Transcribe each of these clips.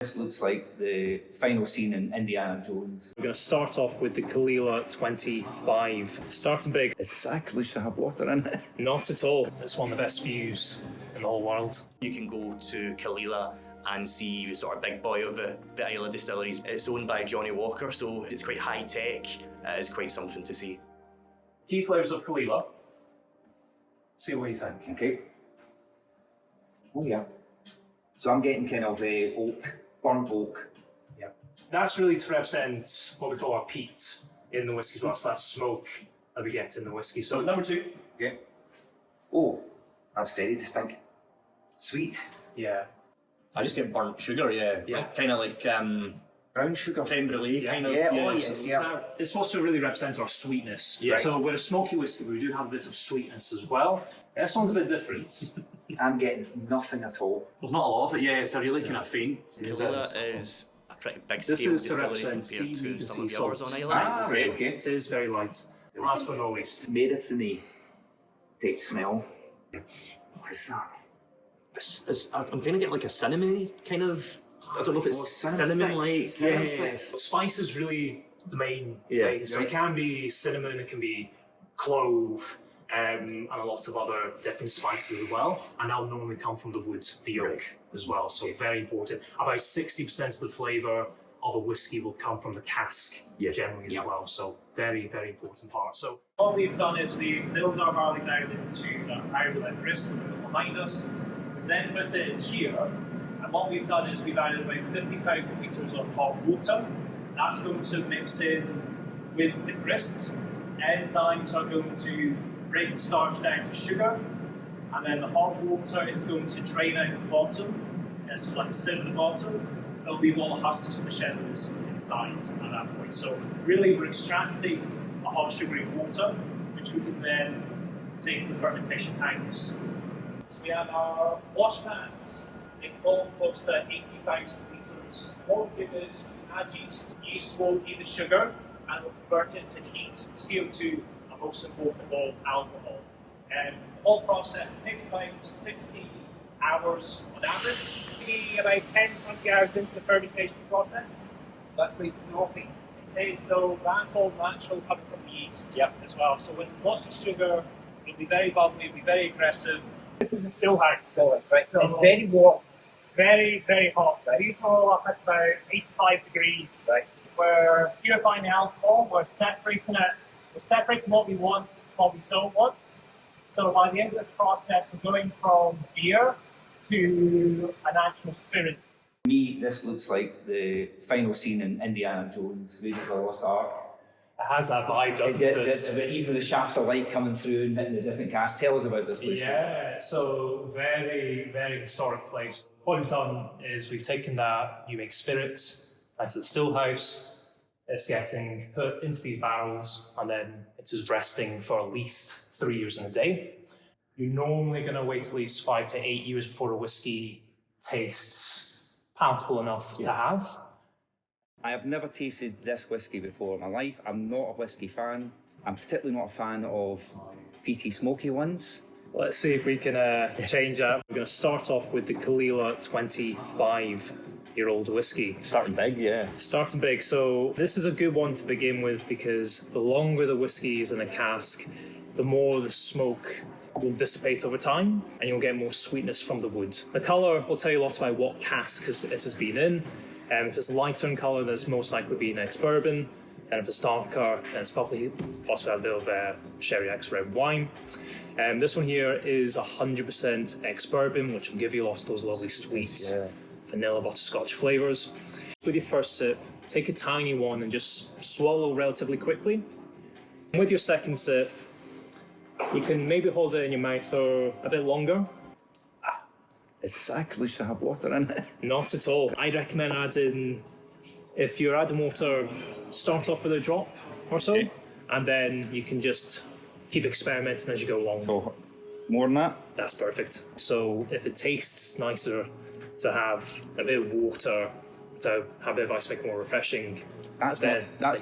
This looks like the final scene in Indiana Jones. We're going to start off with the Caol Ila 25. Starting big. Is this actually to have water in it? Not at all. It's one of the best views in the whole world. You can go to Caol Ila and see the sort of big boy of the Islay distilleries. It's owned by Johnnie Walker, so it's quite high tech. It's quite something to see. Key flavours of Caol Ila. See what you think. Okay. Oh yeah. So I'm getting kind of oak, burnt oak. Yeah. That's really to represent what we call our peat in the whisky as well. So that smoke that we get in the whisky. So number 2. Okay. Oh, that's very distinct. Sweet. Yeah. I just get burnt sugar, yeah. Yeah. Kind of like Brown sugar. creme brulee, kind of. Yeah, oh So yes, yeah. it's supposed to really represent our sweetness. Yeah. So with a smoky whisky, we do have a bit of sweetness as well. This one's a bit different. I'm getting nothing at all. There's not a lot of it, yeah. It's a really kind of faint. Caol Ila is a pretty big This scale is to distillery represent compared seaweed to and some of sea the others salt. on Islay. Ah, right, okay. It is very light. Last but not least. Medicine-y type smell. What is that? I'm kind of getting like a cinnamon kind of. I don't know if it's cinnamon like. Cinnamon Yeah. sticks. Spice is really the main Yeah. thing. So it can be cinnamon, it can be clove, and a lot of other different spices as well. And that'll normally come from the wood, the oak as well. So very important. About 60% of the flavour of a whisky will come from the cask generally as well. So very, very important part. So what we've done is we've milled our barley down into powder like grist behind us. We've then put it in here, and what we've done is we've added about 50,000 litres of hot water. That's going to mix in with the grist. Enzymes are going to break the starch down to sugar, and then the hot water is going to drain out the bottom. And so like a sieve at the bottom. It'll leave all the husks and the shells inside at that point. So really we're extracting a hot sugary water, which we can then take to the fermentation tanks. So we have our wash tanks. They can hold close to 80,000 litres. What we do is we add yeast. Yeast will heat the sugar and will convert it into heat, CO2, and most importantly, alcohol. The whole process takes about 60 hours on average. About 10-20 hours into the fermentation process. That's pretty frothy. It is, so that's all natural coming from the yeast as well. So when there's lots of sugar, it'll be very bubbly, it'll be very aggressive. This is a still house going, right? So it's very warm, very, very hot. Right? These all up at about 85 degrees, right? We're purifying the alcohol, we're separating it, we're separating what we want, what we don't want. So by the end of this process, we're going from beer to an actual spirit. To me, this looks like the final scene in Indiana Jones, Raiders of the Lost Ark. it has that vibe, doesn't it? Even the shafts of light coming through and hitting the different casks. Tell us about this place. Yeah, so very, very historic place. What we've done is we've taken that, you make spirits, that's the still house, it's getting put into these barrels, and then it's just resting for at least 3 years in a day. You're normally going to wait at least 5 to 8 years before a whiskey tastes palatable enough to have. I have never tasted this whiskey before in my life. I'm not a whiskey fan. I'm particularly not a fan of peaty smoky ones. Let's see if we can change that. We're going to start off with the Caol Ila 25-year-old whiskey. Starting big, yeah. Starting big, so this is a good one to begin with because the longer the whiskey is in a cask, the more the smoke will dissipate over time and you'll get more sweetness from the wood. The colour will tell you a lot about what cask it has been in. If it's lighter in colour, then it's most likely been ex-bourbon, and if it's darker, then it's possibly a bit of sherry ex-red wine. This one here is 100% ex-bourbon, which will give you lots of those lovely sweet vanilla butterscotch flavours. With your first sip, take a tiny one and just swallow relatively quickly. And with your second sip, you can maybe hold it in your mouth for a bit longer. Is this actually to have water in it? Not at all. I'd recommend adding, if you're adding water, start off with a drop or so, and then you can just keep experimenting as you go along. So, more than that? That's perfect. So if it tastes nicer to have a bit of water, to have a bit of ice, make it more refreshing. That's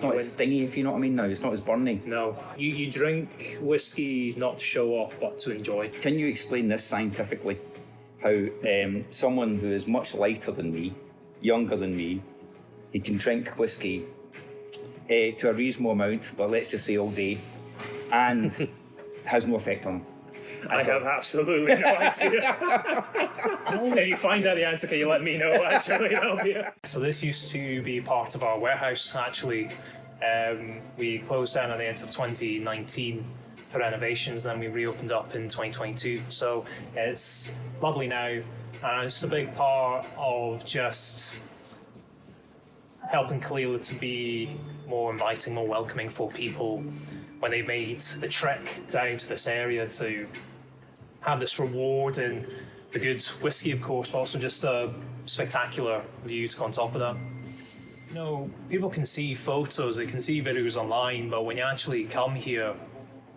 not as stingy, if you know what I mean now. It's not as burning. No. You drink whiskey not to show off, but to enjoy. Can you explain this scientifically? How someone who is much lighter than me younger than me. He can drink whiskey to a reasonable amount, but let's just say all day, and has no effect on him. I have absolutely no idea. If you find out the answer, can you let me know? Actually, that'll be it. So this used to be part of our warehouse. Actually, we closed down at the end of 2019 for renovations. Then we reopened up in 2022. So it's lovely now, and it's a big part of just helping Caol Ila to be more inviting, more welcoming for people when they made the trek down to this area to have this reward in the good whiskey, of course, but also just a spectacular view to go on top of that. You know, people can see photos, they can see videos online, but when you actually come here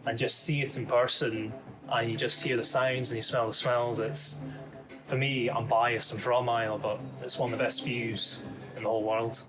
and just see it in person, and you just hear the sounds and you smell the smells, it's, for me, I'm biased, I'm from Islay, but it's one of the best views in the whole world.